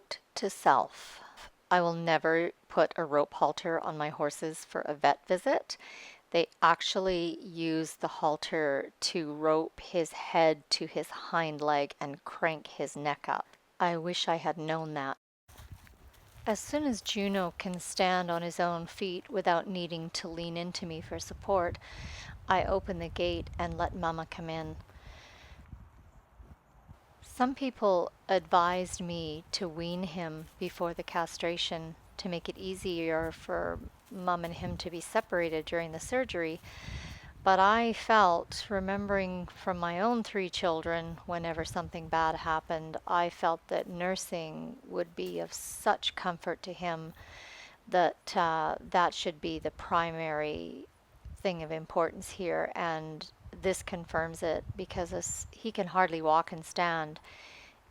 Note to self: I will never put a rope halter on my horses for a vet visit. They actually use the halter to rope his head to his hind leg and crank his neck up. I wish I had known that. As soon as Juno can stand on his own feet without needing to lean into me for support, I open the gate and let Mama come in. Some people advised me to wean him before the castration to make it easier for Mum and him to be separated during the surgery, but I felt, remembering from my own 3 children, whenever something bad happened, I felt that nursing would be of such comfort to him that that should be the primary thing of importance here, and this confirms it because he can hardly walk and stand,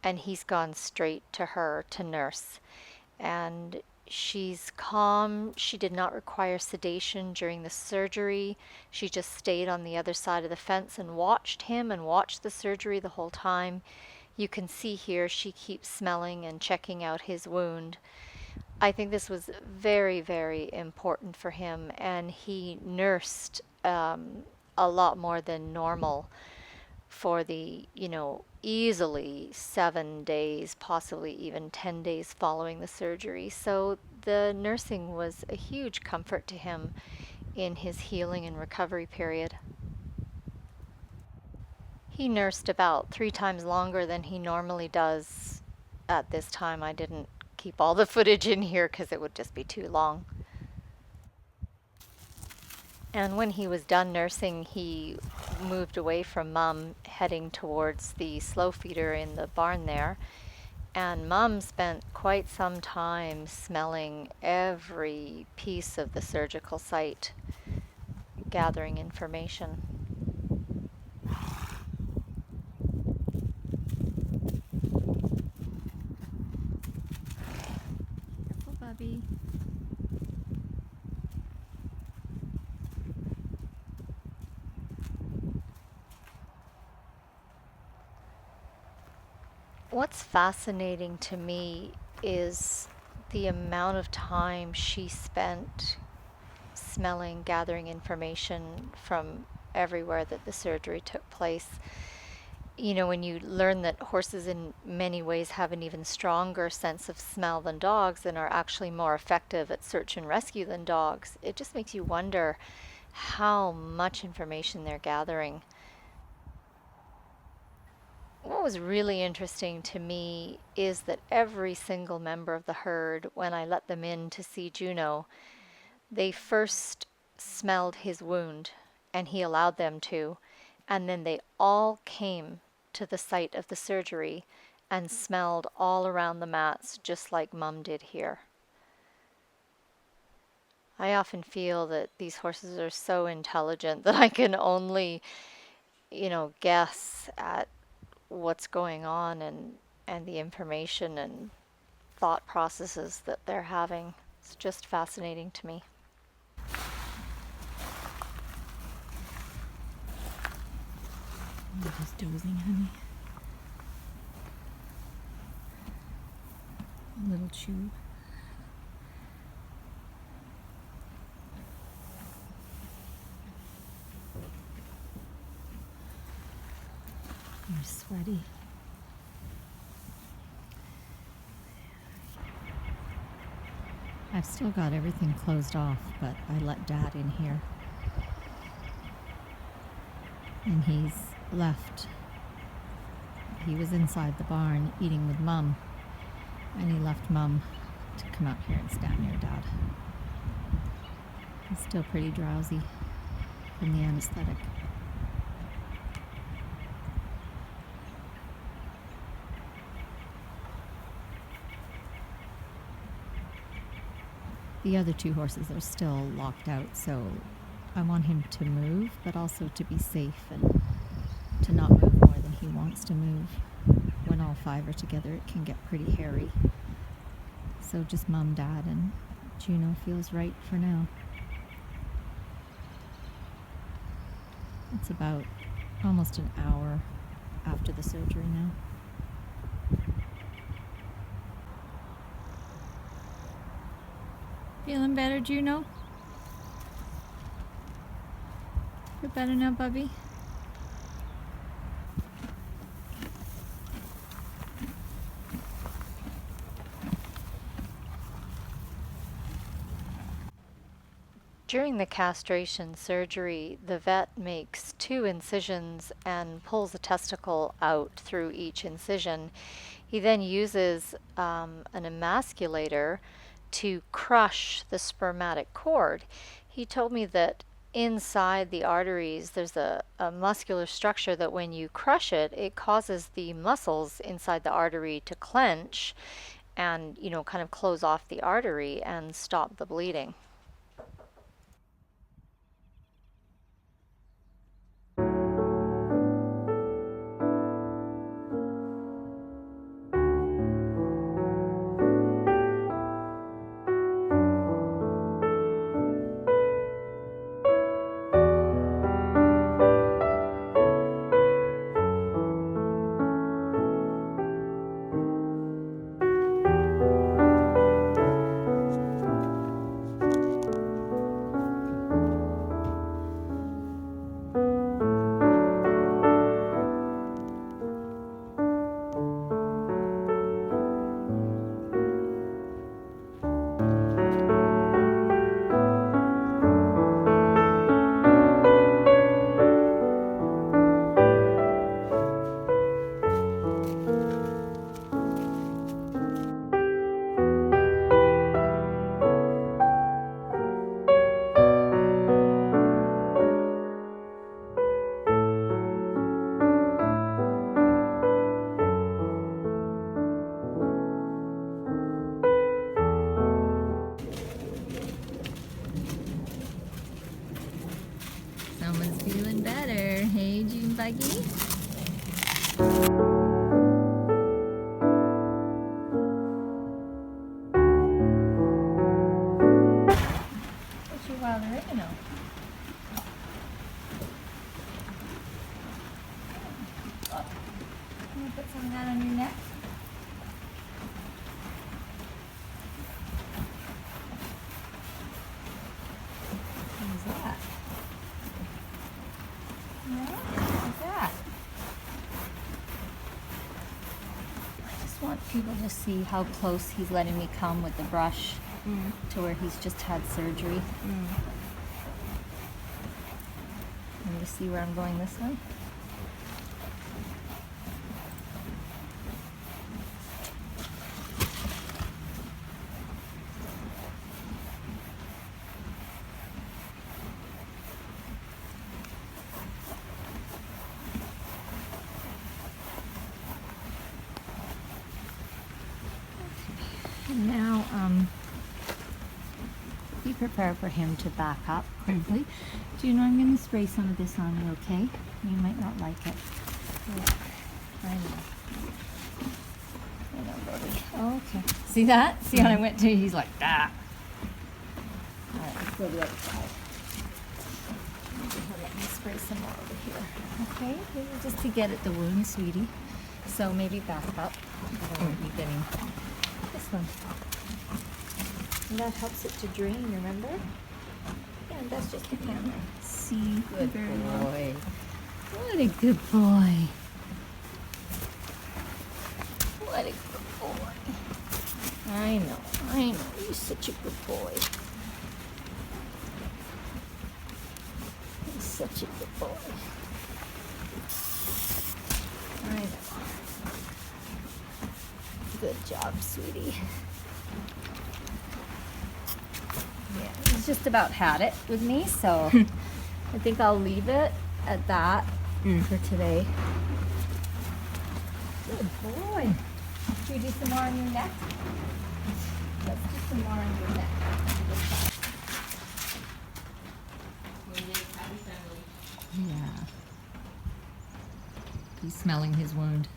and he's gone straight to her to nurse. And she's calm. She did not require sedation during the surgery. She just stayed on the other side of the fence and watched him and watched the surgery the whole time. You can see here she keeps smelling and checking out his wound. I think this was very, very important for him, and he nursed a lot more than normal for the, easily 7 days, possibly even 10 days following the surgery. So the nursing was a huge comfort to him in his healing and recovery period. He nursed about 3 times longer than he normally does at this time. I didn't keep all the footage in here because it would just be too long. And when he was done nursing, he moved away from Mum, heading towards the slow feeder in the barn there. And Mum spent quite some time smelling every piece of the surgical site, gathering information. Careful, Bubby. What's fascinating to me is the amount of time she spent smelling, gathering information from everywhere that the surgery took place. When you learn that horses in many ways have an even stronger sense of smell than dogs and are actually more effective at search and rescue than dogs, it just makes you wonder how much information they're gathering. What was really interesting to me is that every single member of the herd, when I let them in to see Juno, they first smelled his wound, and he allowed them to, and then they all came to the site of the surgery and smelled all around the mats just like Mum did here. I often feel that these horses are so intelligent that I can only, guess at what's going on and the information and thought processes that they're having. It's just fascinating to me. You're just dozing, honey. A little chew. You're sweaty. I've still got everything closed off, but I let Dad in here. And he's left. He was inside the barn eating with Mum, and he left Mum to come out here and stand near Dad. He's still pretty drowsy from the anesthetic. The other 2 horses are still locked out, so I want him to move, but also to be safe and to not move more than he wants to move. When all 5 are together, it can get pretty hairy. So just Mum, Dad, and Juno feels right for now. It's about almost an hour after the surgery now. Feeling better, Juno? You're better now, Bubby? During the castration surgery, the vet makes 2 incisions and pulls a testicle out through each incision. He then uses an emasculator to crush the spermatic cord. He told me that inside the arteries there's a muscular structure that when you crush it, it causes the muscles inside the artery to clench and, kind of close off the artery and stop the bleeding. Someone's feeling better. Hey, June Buggy? What's your wild oregano? Oh, can you put some of that on your neck? What is that? What's that? I just want people to see how close he's letting me come with the brush to where he's just had surgery. And you see where I'm going this way? And now, be prepared for him to back up quickly. Do you know I'm going to spray some of this on you, okay? You might not like it. Yeah, I know. I know, Brody. Okay. See that? See how I went to? He's like, ah. All right, let's go to the other side. Let me spray some more over here. Okay? Maybe just to get at the wound, sweetie. So maybe back up. I don't want you getting this one. And that helps it to drain, remember? Yeah, and that's just the camera. See, Good very boy. well. What a good boy. What a good boy. I know. You're such a good boy. You're such a good boy. I know. Good job, sweetie. Yeah, he's just about had it with me, so I think I'll leave it at that for today. Good boy. Should we do some more on your neck? Let's do some more on your neck. Yeah. He's smelling his wound.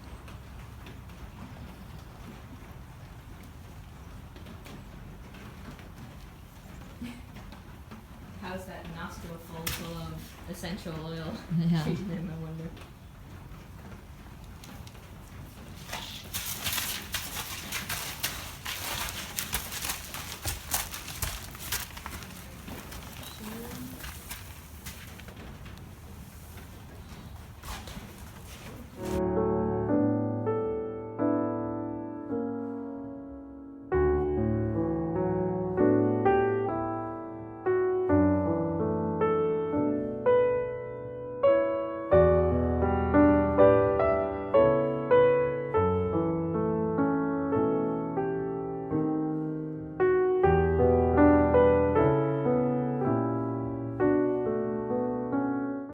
How's that nostril full of essential oil Yeah. treating him, I wonder?